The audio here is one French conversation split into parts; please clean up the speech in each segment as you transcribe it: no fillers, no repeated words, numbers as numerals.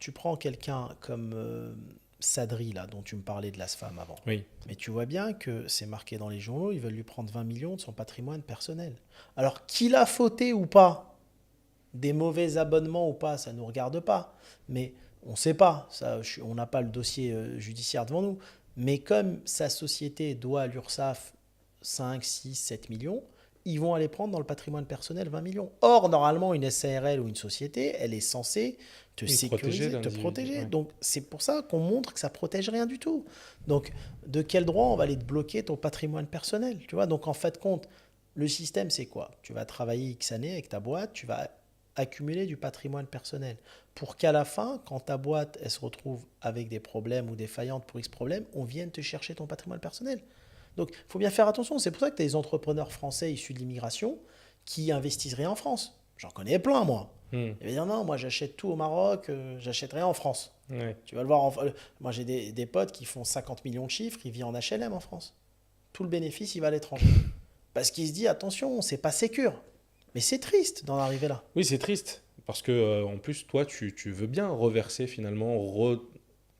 tu prends quelqu'un comme Sadri, là, dont tu me parlais de l'ASFAM avant. Oui, Mais tu vois bien que c'est marqué dans les journaux, ils veulent lui prendre 20 millions de son patrimoine personnel. Alors, qu'il a fauté ou pas, des mauvais abonnements ou pas, ça ne nous regarde pas. Mais on ne sait pas, ça, on n'a pas le dossier judiciaire devant nous. Mais comme sa société doit à l'URSSAF 5, 6, 7 millions, ils vont aller prendre dans le patrimoine personnel 20 millions. Or, normalement, une SARL ou une société, elle est censée te oui, protéger sécuriser, te l'individu. protéger. Ouais. Donc, c'est pour ça qu'on montre que ça protège rien du tout. Donc, de quel droit on va aller te bloquer ton patrimoine personnel, tu vois? Donc, en fait, compte, le système, c'est quoi? Tu vas travailler X années avec ta boîte, tu vas accumuler du patrimoine personnel. Pour qu'à la fin, quand ta boîte elle se retrouve avec des problèmes ou défaillante pour X problèmes, on vienne te chercher ton patrimoine personnel. Donc il faut bien faire attention. C'est pour ça que tu as des entrepreneurs français issus de l'immigration qui investissent rien en France. J'en connais plein, moi. Hmm. Ils vont dire non, moi j'achète tout au Maroc, j'achète rien en France. Ouais. Tu vas le voir. Moi j'ai des potes qui font 50 millions de chiffres, ils vivent en HLM en France. Tout le bénéfice, il va à l'étranger. Parce qu'il se dit attention, c'est pas sécure. Mais c'est triste d'en arriver là. Oui, c'est triste. Parce que, en plus, toi, tu veux bien reverser finalement,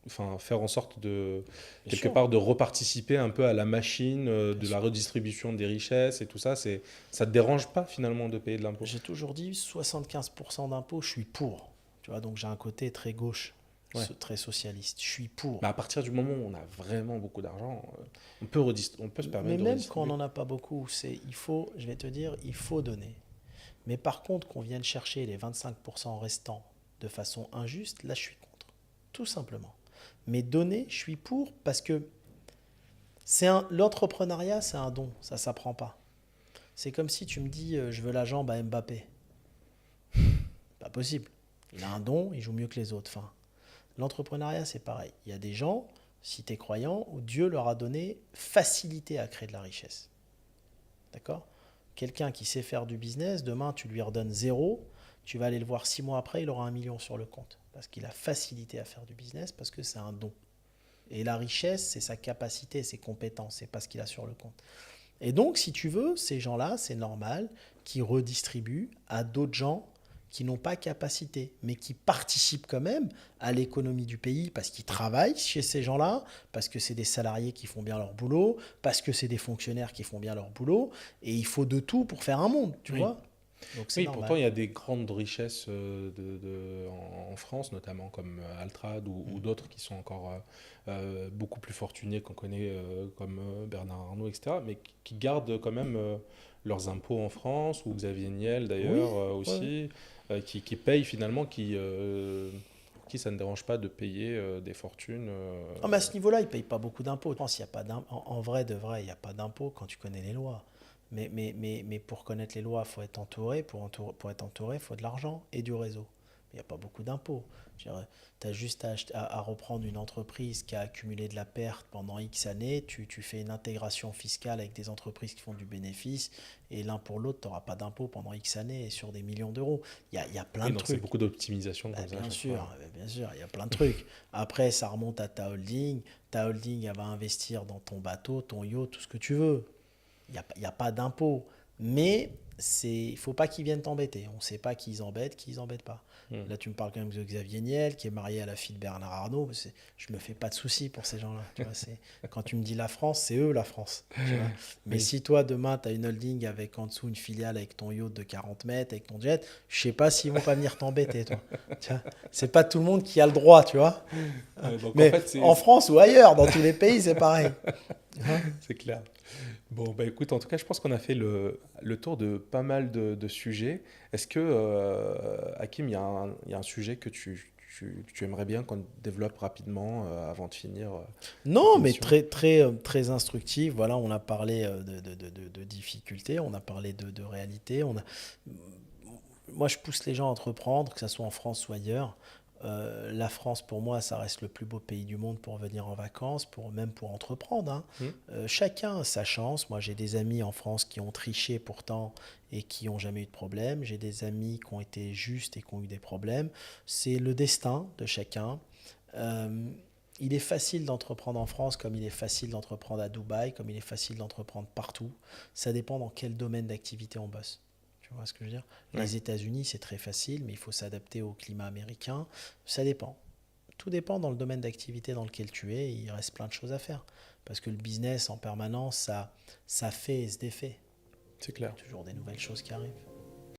enfin, faire en sorte de, Bien quelque sûr. part, de reparticiper un peu à la machine Bien de la sûr. redistribution des richesses et tout ça. Ça te dérange pas finalement de payer de l'impôt? J'ai toujours dit 75% d'impôts, je suis pour. Tu vois, donc j'ai un côté très gauche, Ouais. très socialiste. Je suis pour. Mais à partir du moment où on a vraiment beaucoup d'argent, on peut se Mais permettre de même quand on redistribuer. n'en a pas beaucoup, il faut, je vais te dire, il faut donner. Mais par contre, qu'on vienne chercher les 25% restants de façon injuste, là je suis contre. Tout simplement. Mais donner, je suis pour parce que l'entrepreneuriat, c'est un don, ça s'apprend pas. C'est comme si tu me dis je veux la jambe à Mbappé. Pas possible. Il a un don, il joue mieux que les autres. Enfin, l'entrepreneuriat, c'est pareil. Il y a des gens, si tu es croyant, où Dieu leur a donné facilité à créer de la richesse. D'accord? Quelqu'un qui sait faire du business, demain, tu lui redonnes zéro, tu vas aller le voir 6 mois après, il aura 1 million sur le compte. Parce qu'il a facilité à faire du business, parce que c'est un don. Et la richesse, c'est sa capacité, ses compétences, c'est pas ce qu'il a sur le compte. Et donc, si tu veux, ces gens-là, c'est normal qu'ils redistribuent à d'autres gens qui n'ont pas capacité, mais qui participent quand même à l'économie du pays parce qu'ils travaillent chez ces gens-là, parce que c'est des salariés qui font bien leur boulot, parce que c'est des fonctionnaires qui font bien leur boulot, et il faut de tout pour faire un monde, tu Oui. vois? Donc c'est Oui, pourtant normal. il y a des grandes richesses en France, notamment comme Altrad ou d'autres qui sont encore beaucoup plus fortunés qu'on connaît, comme Bernard Arnault, etc., mais qui gardent quand même leurs impôts en France, ou Xavier Niel Oui, d'ailleurs ouais. aussi, qui payent finalement, pour qui ça ne dérange pas de payer des fortunes. Ah, mais à ce niveau-là, ils ne payent pas beaucoup d'impôts. Je pense qu'il y a pas en vrai de vrai, il n'y a pas d'impôts quand tu connais les lois. Mais pour connaître les lois, il faut être entouré. Pour être entouré, il faut de l'argent et du réseau. Il n'y a pas beaucoup d'impôts. Tu as juste à reprendre une entreprise qui a accumulé de la perte pendant X années. Tu fais une intégration fiscale avec des entreprises qui font du bénéfice. Et l'un pour l'autre, tu n'auras pas d'impôts pendant X années et sur des millions d'euros. Il y a plein Oui, de donc c'est trucs. beaucoup d'optimisation Bah, comme ça à chaque fois. bien sûr, il y a plein de trucs. Après, ça remonte à ta holding. Ta holding, elle va investir dans ton bateau, ton yacht, tout ce que tu veux. Il y a pas d'impôt. Mais il ne faut pas qu'ils viennent t'embêter. On ne sait pas qui ils embêtent, qui ils embêtent pas. Hmm. Là, tu me parles quand même de Xavier Niel, qui est marié à la fille de Bernard Arnault. Je me fais pas de soucis pour ces gens-là. Tu vois, quand tu me dis la France, c'est eux la France. Tu vois. Mais Oui. si toi, demain, tu as une holding avec en dessous une filiale avec ton yacht de 40 mètres, avec ton jet, je sais pas s'ils vont pas venir t'embêter, toi. Tu vois. C'est pas tout le monde qui a le droit, tu vois. Donc en Mais fait, en France ou ailleurs, dans tous les pays, c'est pareil. Hein. c'est clair. Bon, bah écoute, en tout cas, je pense qu'on a fait le tour de pas mal de sujets. Est-ce que, Hakim, il y a un sujet que tu aimerais bien qu'on développe rapidement avant de finir cette Non, mais émission? très, très, très instructif. Voilà, on a parlé de difficultés, on a parlé de réalité. Moi, je pousse les gens à entreprendre, que ce soit en France ou ailleurs. La France, pour moi, ça reste le plus beau pays du monde pour venir en vacances, même pour entreprendre, hein. Hmm. Chacun a sa chance. Moi, j'ai des amis en France qui ont triché pourtant et qui n'ont jamais eu de problème. J'ai des amis qui ont été justes et qui ont eu des problèmes. C'est le destin de chacun. Euh, il est facile d'entreprendre en France comme il est facile d'entreprendre à Dubaï, comme il est facile d'entreprendre partout. Ça dépend dans quel domaine d'activité on bosse. Tu vois ce que je veux dire? Ouais. Les États-Unis, c'est très facile, mais il faut s'adapter au climat américain. Ça dépend. Tout dépend dans le domaine d'activité dans lequel tu es, il reste plein de choses à faire. Parce que le business en permanence, ça fait et se défait. C'est clair. Il y a toujours des nouvelles choses qui arrivent.